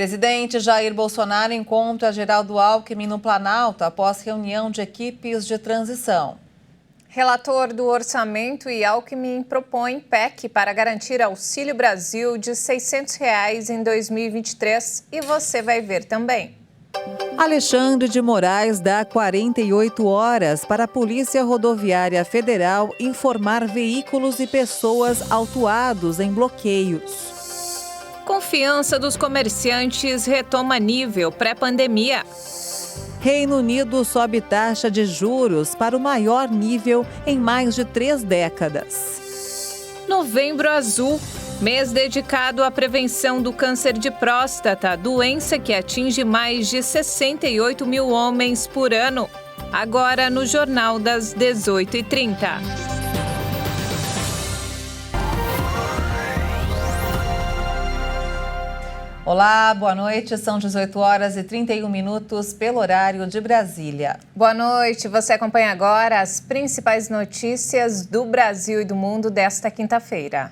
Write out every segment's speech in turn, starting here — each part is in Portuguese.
Presidente Jair Bolsonaro encontra Geraldo Alckmin no Planalto após reunião de equipes de transição. Relator do orçamento e Alckmin propõe PEC para garantir Auxílio Brasil de R$ 600 em 2023 e você vai ver também. Alexandre de Moraes dá 48 horas para a Polícia Rodoviária Federal informar veículos e pessoas autuados em bloqueios. Confiança dos comerciantes retoma nível pré-pandemia. Reino Unido sobe taxa de juros para o maior nível em mais de 3 décadas. Novembro Azul, mês dedicado à prevenção do câncer de próstata, doença que atinge mais de 68 mil homens por ano. Agora no Jornal das 18h30. Olá, boa noite. São 18 horas e 31 minutos pelo horário de Brasília. Boa noite. Você acompanha agora as principais notícias do Brasil e do mundo desta quinta-feira.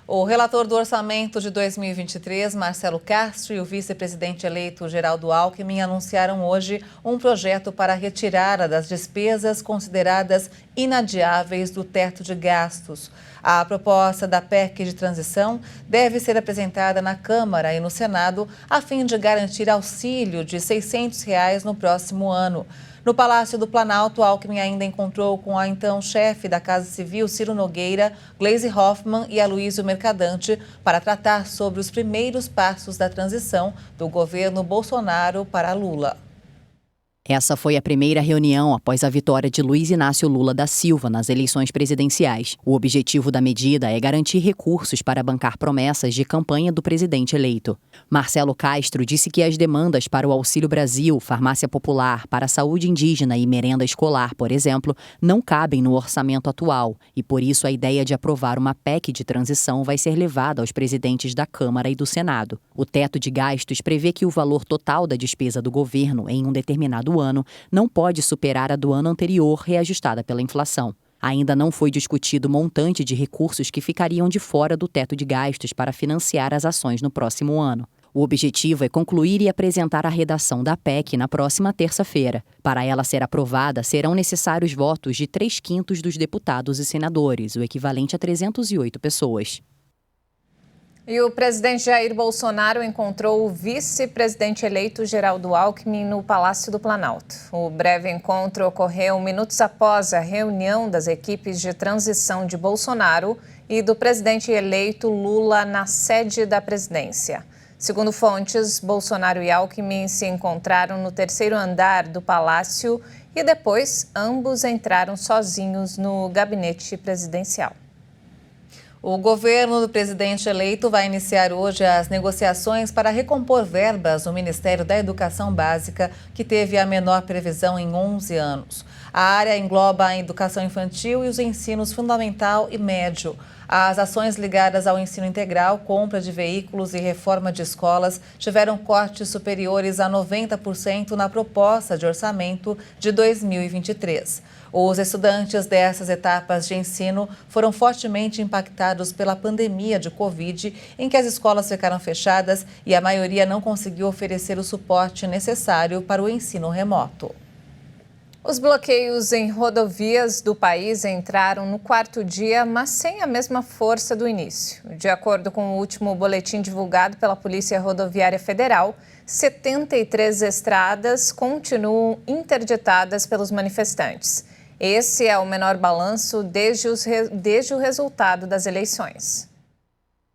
O relator do orçamento de 2023, Marcelo Castro, e o vice-presidente eleito Geraldo Alckmin anunciaram hoje um projeto para a retirada das despesas consideradas inadiáveis do teto de gastos. A proposta da PEC de transição deve ser apresentada na Câmara e no Senado a fim de garantir auxílio de R$ 600 no próximo ano. No Palácio do Planalto, Alckmin ainda encontrou com a então chefe da Casa Civil, Ciro Nogueira, Gleisi Hoffmann e Aloysio Mercadante para tratar sobre os primeiros passos da transição do governo Bolsonaro para Lula. Essa foi a primeira reunião após a vitória de Luiz Inácio Lula da Silva nas eleições presidenciais. O objetivo da medida é garantir recursos para bancar promessas de campanha do presidente eleito. Marcelo Castro disse que as demandas para o Auxílio Brasil, farmácia popular, para a saúde indígena e merenda escolar, por exemplo, não cabem no orçamento atual e, por isso, a ideia de aprovar uma PEC de transição vai ser levada aos presidentes da Câmara e do Senado. O teto de gastos prevê que o valor total da despesa do governo em um determinado ano não pode superar a do ano anterior, reajustada pela inflação. Ainda não foi discutido o montante de recursos que ficariam de fora do teto de gastos para financiar as ações no próximo ano. O objetivo é concluir e apresentar a redação da PEC na próxima terça-feira. Para ela ser aprovada, serão necessários votos de 3/5 dos deputados e senadores, o equivalente a 308 pessoas. E o presidente Jair Bolsonaro encontrou o vice-presidente eleito Geraldo Alckmin no Palácio do Planalto. O breve encontro ocorreu minutos após a reunião das equipes de transição de Bolsonaro e do presidente eleito Lula na sede da presidência. Segundo fontes, Bolsonaro e Alckmin se encontraram no 3º andar do palácio e depois ambos entraram sozinhos no gabinete presidencial. O governo do presidente eleito vai iniciar hoje as negociações para recompor verbas no Ministério da Educação Básica, que teve a menor previsão em 11 anos. A área engloba a educação infantil e os ensinos fundamental e médio. As ações ligadas ao ensino integral, compra de veículos e reforma de escolas tiveram cortes superiores a 90% na proposta de orçamento de 2023. Os estudantes dessas etapas de ensino foram fortemente impactados pela pandemia de Covid, em que as escolas ficaram fechadas e a maioria não conseguiu oferecer o suporte necessário para o ensino remoto. Os bloqueios em rodovias do país entraram no 4º dia, mas sem a mesma força do início. De acordo com o último boletim divulgado pela Polícia Rodoviária Federal, 73 estradas continuam interditadas pelos manifestantes. Esse é o menor balanço desde o resultado das eleições.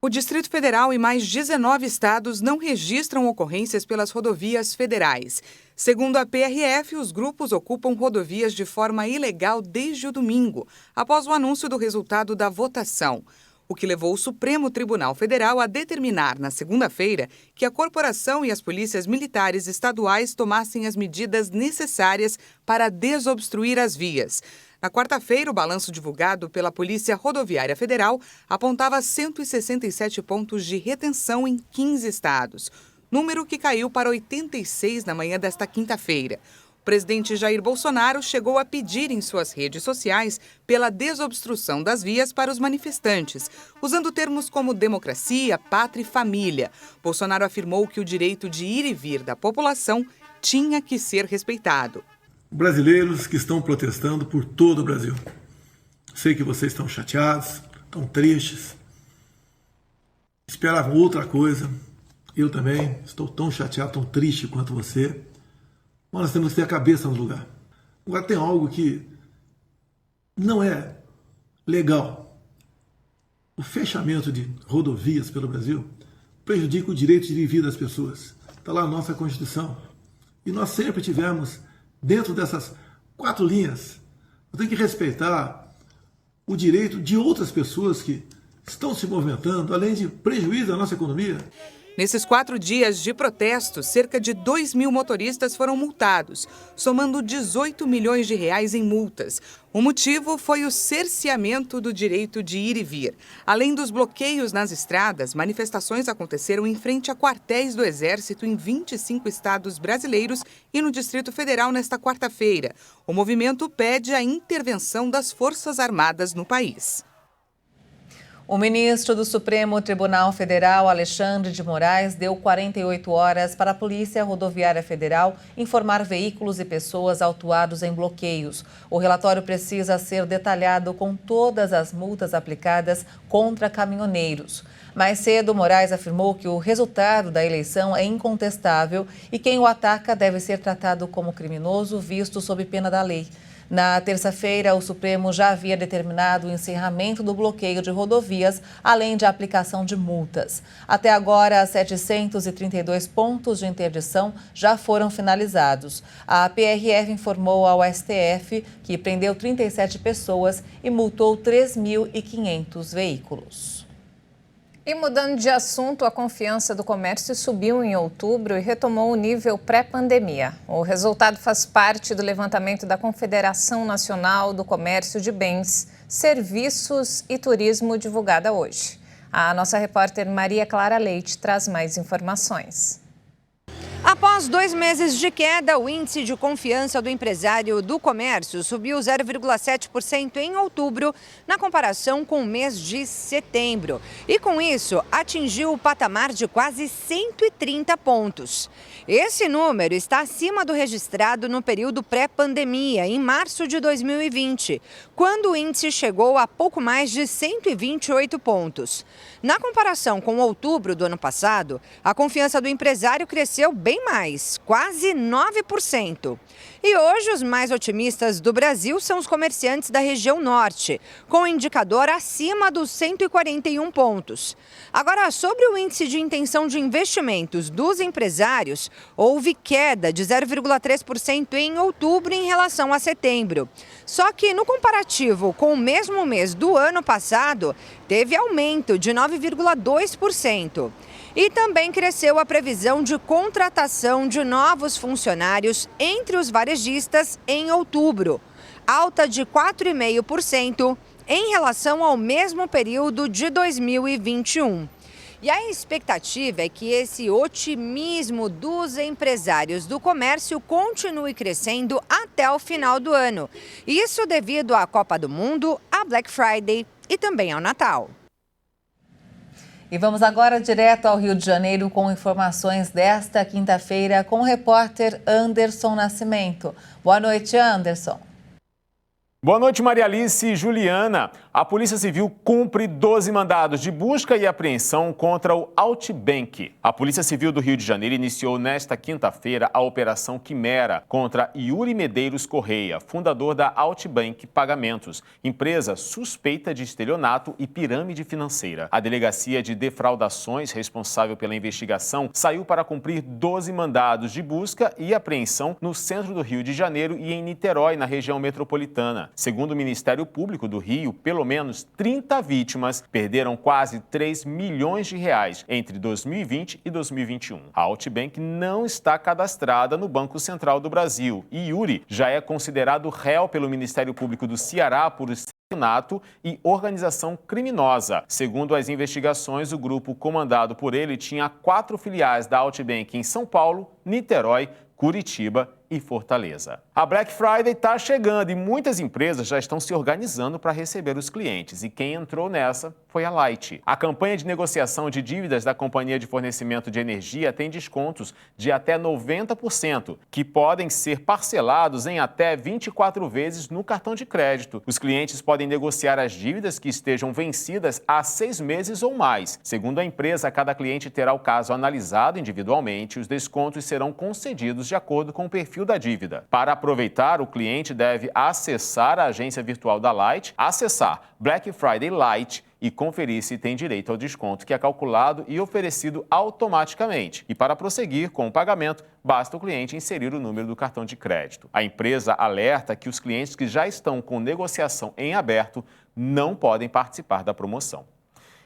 O Distrito Federal e mais 19 estados não registram ocorrências pelas rodovias federais. Segundo a PRF, os grupos ocupam rodovias de forma ilegal desde o domingo, após o anúncio do resultado da votação, o que levou o Supremo Tribunal Federal a determinar, na segunda-feira, que a corporação e as polícias militares estaduais tomassem as medidas necessárias para desobstruir as vias. Na quarta-feira, o balanço divulgado pela Polícia Rodoviária Federal apontava 167 pontos de retenção em 15 estados, número que caiu para 86 na manhã desta quinta-feira. O presidente Jair Bolsonaro chegou a pedir em suas redes sociais pela desobstrução das vias para os manifestantes, usando termos como democracia, pátria e família. Bolsonaro afirmou que o direito de ir e vir da população tinha que ser respeitado. Brasileiros que estão protestando por todo o Brasil. Sei que vocês estão chateados, estão tristes, esperavam outra coisa. Eu também estou tão chateado, tão triste quanto você. Mas nós temos que ter a cabeça no lugar. Agora tem algo que não é legal. O fechamento de rodovias pelo Brasil prejudica o direito de vir das pessoas. Está lá a nossa Constituição. E nós sempre tivemos, dentro dessas 4 linhas, nós temos que respeitar o direito de outras pessoas que estão se movimentando, além de prejuízo à nossa economia. Nesses 4 dias de protestos, cerca de 2.000 motoristas foram multados, somando 18 milhões de reais em multas. O motivo foi o cerceamento do direito de ir e vir. Além dos bloqueios nas estradas, manifestações aconteceram em frente a quartéis do Exército em 25 estados brasileiros e no Distrito Federal nesta quarta-feira. O movimento pede a intervenção das Forças Armadas no país. O ministro do Supremo Tribunal Federal, Alexandre de Moraes, deu 48 horas para a Polícia Rodoviária Federal informar veículos e pessoas autuados em bloqueios. O relatório precisa ser detalhado com todas as multas aplicadas contra caminhoneiros. Mais cedo, Moraes afirmou que o resultado da eleição é incontestável e quem o ataca deve ser tratado como criminoso, visto sob pena da lei. Na terça-feira, o Supremo já havia determinado o encerramento do bloqueio de rodovias, além de aplicação de multas. Até agora, 732 pontos de interdição já foram finalizados. A PRF informou ao STF que prendeu 37 pessoas e multou 3.500 veículos. E mudando de assunto, a confiança do comércio subiu em outubro e retomou o nível pré-pandemia. O resultado faz parte do levantamento da Confederação Nacional do Comércio de Bens, Serviços e Turismo, divulgada hoje. A nossa repórter Maria Clara Leite traz mais informações. Após 2 meses de queda, o índice de confiança do empresário do comércio subiu 0,7% em outubro, na comparação com o mês de setembro. E com isso, atingiu o patamar de quase 130 pontos. Esse número está acima do registrado no período pré-pandemia, em março de 2020, quando o índice chegou a pouco mais de 128 pontos. Na comparação com outubro do ano passado, a confiança do empresário cresceu bem mais, quase 9%. E hoje, os mais otimistas do Brasil são os comerciantes da região norte, com o indicador acima dos 141 pontos. Agora, sobre o índice de intenção de investimentos dos empresários, houve queda de 0,3% em outubro em relação a setembro. Só que, no comparativo com o mesmo mês do ano passado, teve aumento de 9,2%. E também cresceu a previsão de contratação de novos funcionários entre os varejistas em outubro, alta de 4,5% em relação ao mesmo período de 2021. E a expectativa é que esse otimismo dos empresários do comércio continue crescendo até o final do ano. Isso devido à Copa do Mundo, à Black Friday e também ao Natal. E vamos agora direto ao Rio de Janeiro com informações desta quinta-feira com o repórter Anderson Nascimento. Boa noite, Anderson. Boa noite, Maria Alice e Juliana. A Polícia Civil cumpre 12 mandados de busca e apreensão contra o Outbank. A Polícia Civil do Rio de Janeiro iniciou nesta quinta-feira a Operação Quimera contra Yuri Medeiros Correia, fundador da Outbank Pagamentos, empresa suspeita de estelionato e pirâmide financeira. A Delegacia de Defraudações, responsável pela investigação, saiu para cumprir 12 mandados de busca e apreensão no centro do Rio de Janeiro e em Niterói, na região metropolitana. Segundo o Ministério Público do Rio, pelo menos 30 vítimas perderam quase 3 milhões de reais entre 2020 e 2021. A Outbank não está cadastrada no Banco Central do Brasil e Yuri já é considerado réu pelo Ministério Público do Ceará por estelionato e organização criminosa. Segundo as investigações, o grupo comandado por ele tinha 4 filiais da Outbank em São Paulo, Niterói, Curitiba e Fortaleza. A Black Friday está chegando e muitas empresas já estão se organizando para receber os clientes. E quem entrou nessa foi a Light. A campanha de negociação de dívidas da Companhia de Fornecimento de Energia tem descontos de até 90%, que podem ser parcelados em até 24 vezes no cartão de crédito. Os clientes podem negociar as dívidas que estejam vencidas há 6 meses ou mais. Segundo a empresa, cada cliente terá o caso analisado individualmente e os descontos serão concedidos de acordo com o perfil da dívida. Para aproveitar, o cliente deve acessar a agência virtual da Light, acessar Black Friday Light e conferir se tem direito ao desconto, que é calculado e oferecido automaticamente. E para prosseguir com o pagamento, basta o cliente inserir o número do cartão de crédito. A empresa alerta que os clientes que já estão com negociação em aberto não podem participar da promoção.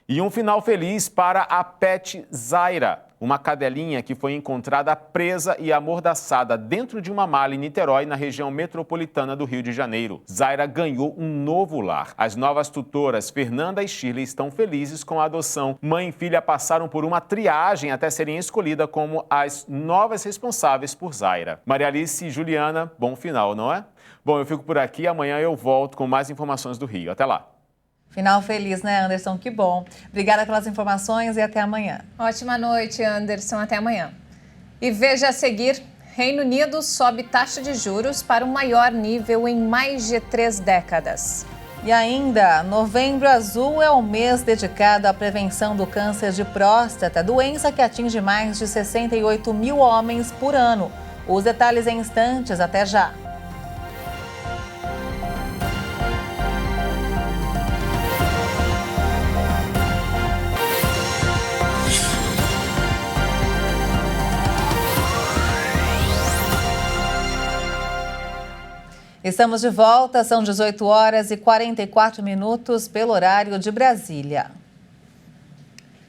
E um final feliz para a Pet Zaira, uma cadelinha que foi encontrada presa e amordaçada dentro de uma mala em Niterói, na região metropolitana do Rio de Janeiro. Zaira ganhou um novo lar. As novas tutoras, Fernanda e Shirley, estão felizes com a adoção. Mãe e filha passaram por uma triagem até serem escolhidas como as novas responsáveis por Zaira. Maria Alice e Juliana, bom final, não é? Bom, eu fico por aqui. Amanhã eu volto com mais informações do Rio. Até lá. Final feliz, né, Anderson? Que bom. Obrigada pelas informações e até amanhã. Ótima noite, Anderson. Até amanhã. E veja a seguir, Reino Unido sobe taxa de juros para o maior nível em mais de 3 décadas. E ainda, Novembro Azul é o mês dedicado à prevenção do câncer de próstata, doença que atinge mais de 68 mil homens por ano. Os detalhes em instantes, até já. Estamos de volta, são 18 horas e 44 minutos pelo horário de Brasília.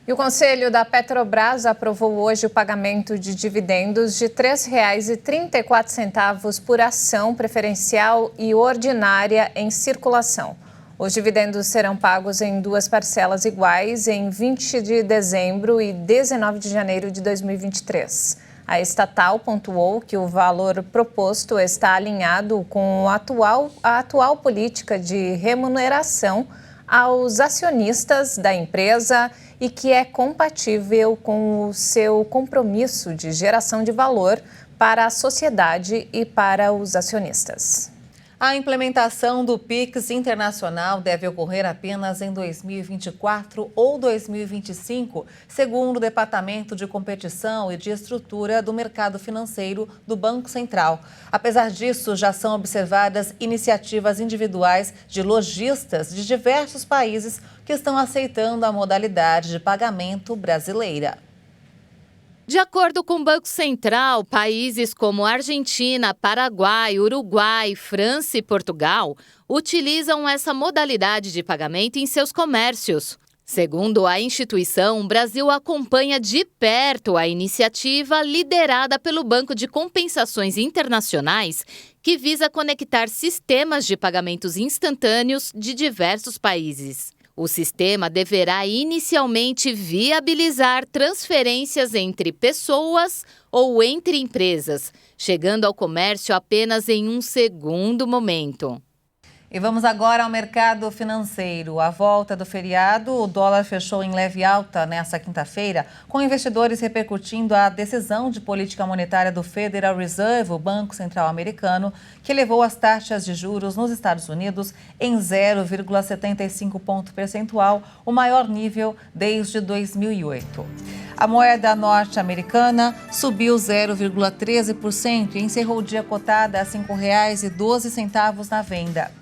E o Conselho da Petrobras aprovou hoje o pagamento de dividendos de R$ 3,34 por ação preferencial e ordinária em circulação. Os dividendos serão pagos em 2 parcelas iguais em 20 de dezembro e 19 de janeiro de 2023. A estatal pontuou que o valor proposto está alinhado com a atual política de remuneração aos acionistas da empresa e que é compatível com o seu compromisso de geração de valor para a sociedade e para os acionistas. A implementação do PIX internacional deve ocorrer apenas em 2024 ou 2025, segundo o Departamento de Competição e de Estrutura do Mercado Financeiro do Banco Central. Apesar disso, já são observadas iniciativas individuais de lojistas de diversos países que estão aceitando a modalidade de pagamento brasileira. De acordo com o Banco Central, países como Argentina, Paraguai, Uruguai, França e Portugal utilizam essa modalidade de pagamento em seus comércios. Segundo a instituição, o Brasil acompanha de perto a iniciativa liderada pelo Banco de Compensações Internacionais, que visa conectar sistemas de pagamentos instantâneos de diversos países. O sistema deverá inicialmente viabilizar transferências entre pessoas ou entre empresas, chegando ao comércio apenas em um segundo momento. E vamos agora ao mercado financeiro. À volta do feriado, o dólar fechou em leve alta nesta quinta-feira, com investidores repercutindo a decisão de política monetária do Federal Reserve, o Banco Central Americano, que elevou as taxas de juros nos Estados Unidos em 0,75 ponto percentual, o maior nível desde 2008. A moeda norte-americana subiu 0,13% e encerrou o dia cotada a R$ 5,12 na venda.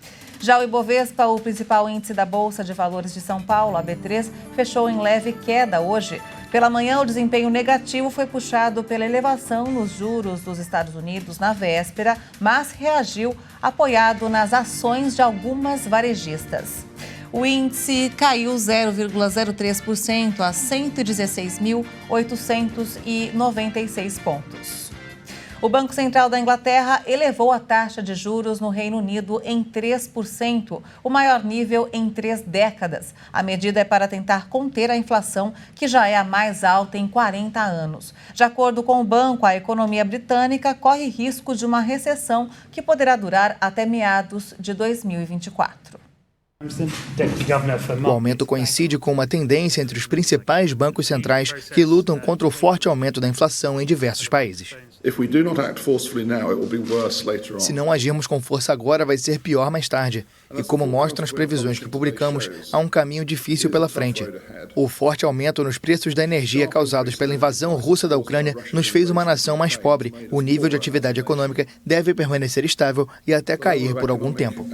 Já o Ibovespa, o principal índice da Bolsa de Valores de São Paulo, a B3, fechou em leve queda hoje. Pela manhã, o desempenho negativo foi puxado pela elevação nos juros dos Estados Unidos na véspera, mas reagiu apoiado nas ações de algumas varejistas. O índice caiu 0,03% a 116.896 pontos. O Banco Central da Inglaterra elevou a taxa de juros no Reino Unido em 3%, o maior nível em 3 décadas. A medida é para tentar conter a inflação, que já é a mais alta em 40 anos. De acordo com o banco, a economia britânica corre risco de uma recessão que poderá durar até meados de 2024. O aumento coincide com uma tendência entre os principais bancos centrais que lutam contra o forte aumento da inflação em diversos países. Se não agirmos com força agora, vai ser pior mais tarde. E como mostram as previsões que publicamos, há um caminho difícil pela frente. O forte aumento nos preços da energia causados pela invasão russa da Ucrânia nos fez uma nação mais pobre. O nível de atividade econômica deve permanecer estável e até cair por algum tempo.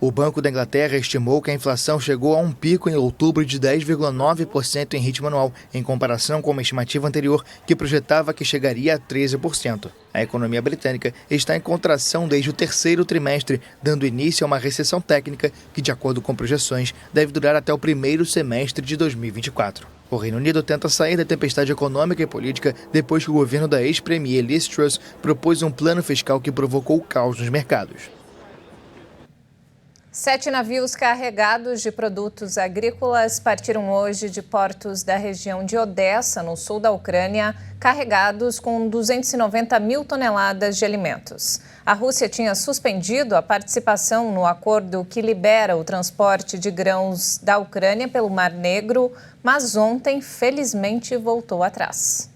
O Banco da Inglaterra estimou que a inflação chegou a um pico em outubro de 10,9% em ritmo anual, em comparação com uma estimativa anterior que projetava que chegaria a 13%. A economia britânica está em contração desde o terceiro trimestre, dando início a uma recessão técnica que, de acordo com projeções, deve durar até o primeiro semestre de 2024. O Reino Unido tenta sair da tempestade econômica e política depois que o governo da ex-premier Liz Truss propôs um plano fiscal que provocou caos nos mercados. 7 navios carregados de produtos agrícolas partiram hoje de portos da região de Odessa, no sul da Ucrânia, carregados com 290 mil toneladas de alimentos. A Rússia tinha suspendido a participação no acordo que libera o transporte de grãos da Ucrânia pelo Mar Negro, mas ontem, felizmente, voltou atrás.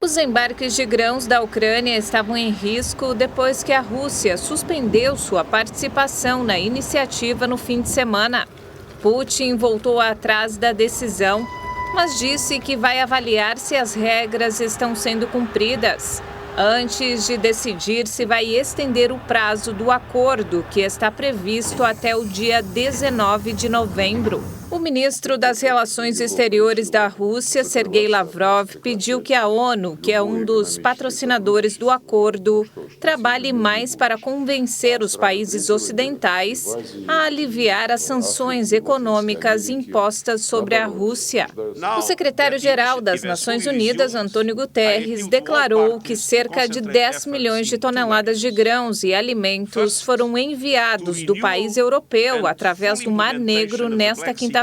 Os embarques de grãos da Ucrânia estavam em risco depois que a Rússia suspendeu sua participação na iniciativa no fim de semana. Putin voltou atrás da decisão, mas disse que vai avaliar se as regras estão sendo cumpridas, antes de decidir se vai estender o prazo do acordo, que está previsto até o dia 19 de novembro. O ministro das Relações Exteriores da Rússia, Sergei Lavrov, pediu que a ONU, que é um dos patrocinadores do acordo, trabalhe mais para convencer os países ocidentais a aliviar as sanções econômicas impostas sobre a Rússia. O secretário-geral das Nações Unidas, Antônio Guterres, declarou que cerca de 10 milhões de toneladas de grãos e alimentos foram enviados do país europeu através do Mar Negro nesta quinta-feira,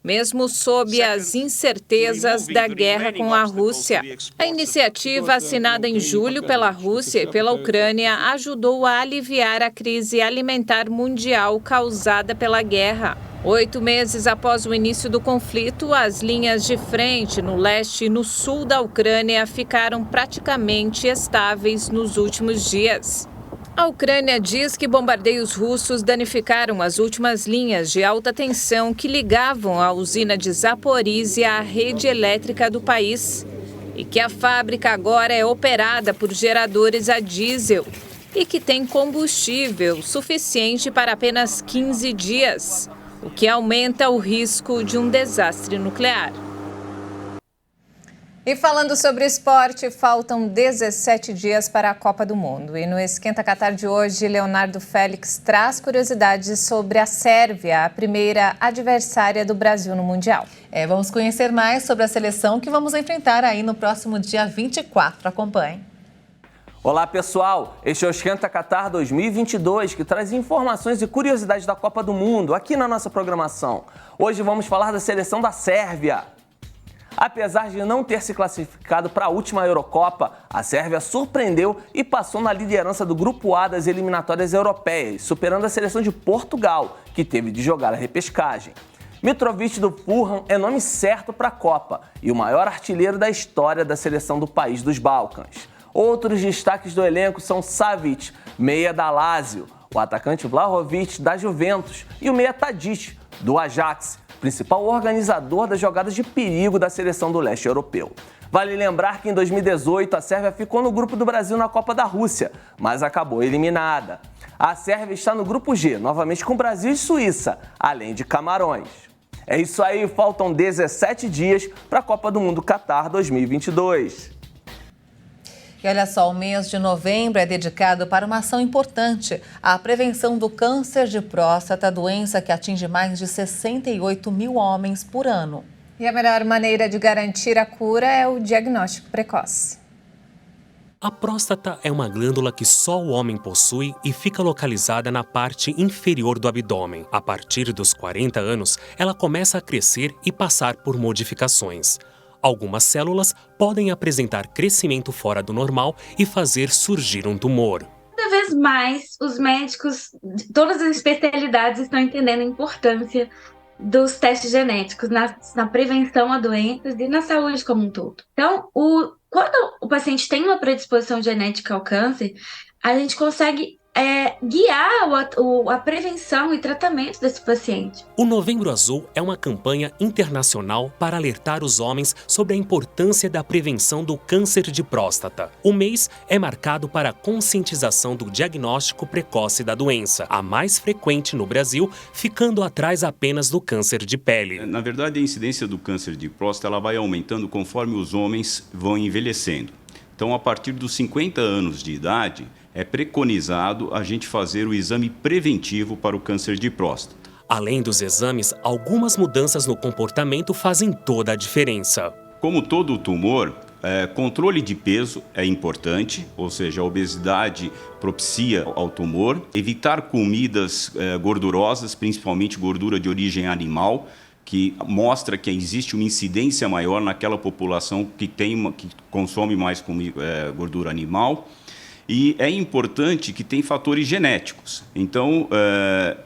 mesmo sob as incertezas da guerra com a Rússia. A iniciativa, assinada em julho pela Rússia e pela Ucrânia, ajudou a aliviar a crise alimentar mundial causada pela guerra. 8 meses após o início do conflito, as linhas de frente no leste e no sul da Ucrânia ficaram praticamente estáveis nos últimos dias. A Ucrânia diz que bombardeios russos danificaram as últimas linhas de alta tensão que ligavam a usina de Zaporizhia à rede elétrica do país e que a fábrica agora é operada por geradores a diesel e que tem combustível suficiente para apenas 15 dias, o que aumenta o risco de um desastre nuclear. E falando sobre esporte, faltam 17 dias para a Copa do Mundo. E no Esquenta Qatar de hoje, Leonardo Félix traz curiosidades sobre a Sérvia, a primeira adversária do Brasil no Mundial. Vamos conhecer mais sobre a seleção que vamos enfrentar aí no próximo dia 24. Acompanhe. Olá pessoal, este é o Esquenta Qatar 2022, que traz informações e curiosidades da Copa do Mundo aqui na nossa programação. Hoje vamos falar da seleção da Sérvia. Apesar de não ter se classificado para a última Eurocopa, a Sérvia surpreendeu e passou na liderança do Grupo A das eliminatórias europeias, superando a seleção de Portugal, que teve de jogar a repescagem. Mitrovic do Fulham é nome certo para a Copa e o maior artilheiro da história da seleção do país dos Balcãs. Outros destaques do elenco são Savic, meia da Lazio, o atacante Vlahovic da Juventus e o meia Tadic, do Ajax, principal organizador das jogadas de perigo da seleção do leste europeu. Vale lembrar que em 2018 a Sérvia ficou no grupo do Brasil na Copa da Rússia, mas acabou eliminada. A Sérvia está no grupo G, novamente com Brasil e Suíça, além de Camarões. É isso aí, faltam 17 dias para a Copa do Mundo Qatar 2022. E olha só, o mês de novembro é dedicado para uma ação importante, a prevenção do câncer de próstata, doença que atinge mais de 68 mil homens por ano. E a melhor maneira de garantir a cura é o diagnóstico precoce. A próstata é uma glândula que só o homem possui e fica localizada na parte inferior do abdômen. A partir dos 40 anos, ela começa a crescer e passar por modificações. Algumas células podem apresentar crescimento fora do normal e fazer surgir um tumor. Cada vez mais, os médicos de todas as especialidades estão entendendo a importância dos testes genéticos na prevenção a doenças e na saúde como um todo. Então, quando o paciente tem uma predisposição genética ao câncer, a gente consegue guiar a prevenção e tratamento desse paciente. O Novembro Azul é uma campanha internacional para alertar os homens sobre a importância da prevenção do câncer de próstata. O mês é marcado para a conscientização do diagnóstico precoce da doença, a mais frequente no Brasil, ficando atrás apenas do câncer de pele. Na verdade, a incidência do câncer de próstata ela vai aumentando conforme os homens vão envelhecendo. Então, a partir dos 50 anos de idade, é preconizado a gente fazer o exame preventivo para o câncer de próstata. Além dos exames, algumas mudanças no comportamento fazem toda a diferença. Como todo tumor, controle de peso é importante, ou seja, a obesidade propicia ao tumor. Evitar comidas gordurosas, principalmente gordura de origem animal, que mostra que existe uma incidência maior naquela população que consome mais gordura animal. E é importante que tem fatores genéticos. Então,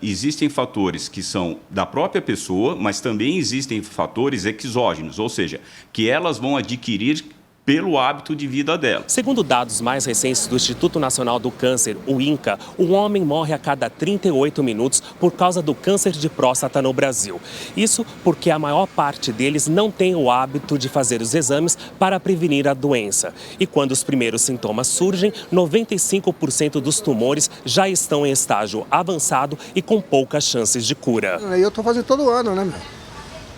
existem fatores que são da própria pessoa, mas também existem fatores exógenos, ou seja, que elas vão adquirir pelo hábito de vida dela. Segundo dados mais recentes do Instituto Nacional do Câncer, o INCA, um homem morre a cada 38 minutos por causa do câncer de próstata no Brasil. Isso porque a maior parte deles não tem o hábito de fazer os exames para prevenir a doença. E quando os primeiros sintomas surgem, 95% dos tumores já estão em estágio avançado e com poucas chances de cura. Eu estou fazendo todo ano, né, meu?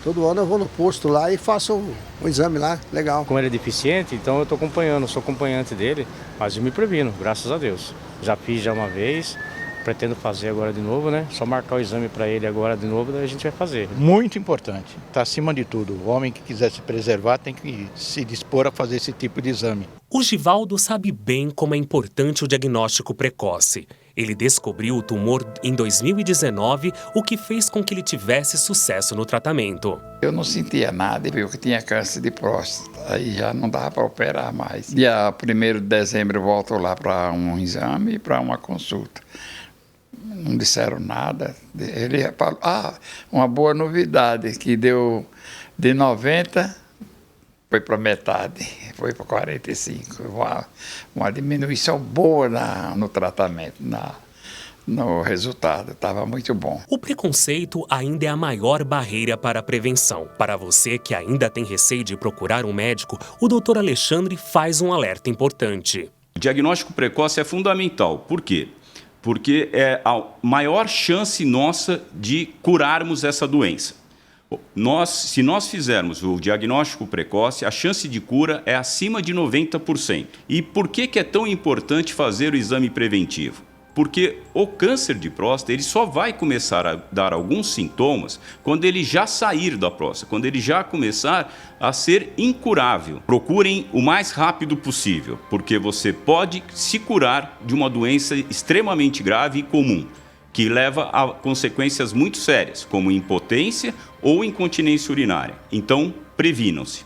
Todo ano eu vou no posto lá e faço um exame lá, legal. Como ele é deficiente, então eu estou acompanhando, sou acompanhante dele, mas eu me previno, graças a Deus. Já fiz já uma vez, pretendo fazer agora de novo, né? Só marcar o exame para ele agora de novo, daí a gente vai fazer. Muito importante, está acima de tudo. O homem que quiser se preservar tem que se dispor a fazer esse tipo de exame. O Givaldo sabe bem como é importante o diagnóstico precoce. Ele descobriu o tumor em 2019, o que fez com que ele tivesse sucesso no tratamento. Eu não sentia nada e viu que tinha câncer de próstata. Aí já não dava para operar mais. Dia 1º de dezembro eu volto lá para um exame e para uma consulta. Não disseram nada. Ele falou, uma boa novidade, que deu de 90... foi para metade, foi para 45, uma diminuição boa no tratamento, no resultado, estava muito bom. O preconceito ainda é a maior barreira para a prevenção. Para você que ainda tem receio de procurar um médico, o Dr. Alexandre faz um alerta importante. O diagnóstico precoce é fundamental. Por quê? Porque é a maior chance nossa de curarmos essa doença. Se nós fizermos o diagnóstico precoce, a chance de cura é acima de 90%. E por que é tão importante fazer o exame preventivo? Porque o câncer de próstata ele só vai começar a dar alguns sintomas quando ele já sair da próstata, quando ele já começar a ser incurável. Procurem o mais rápido possível, porque você pode se curar de uma doença extremamente grave e comum, que leva a consequências muito sérias, como impotência ou incontinência urinária. Então, previnam-se.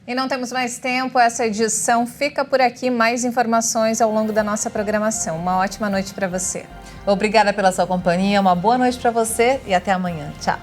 E não temos mais tempo, essa edição fica por aqui. Mais informações ao longo da nossa programação. Uma ótima noite para você. Obrigada pela sua companhia, uma boa noite para você e até amanhã. Tchau.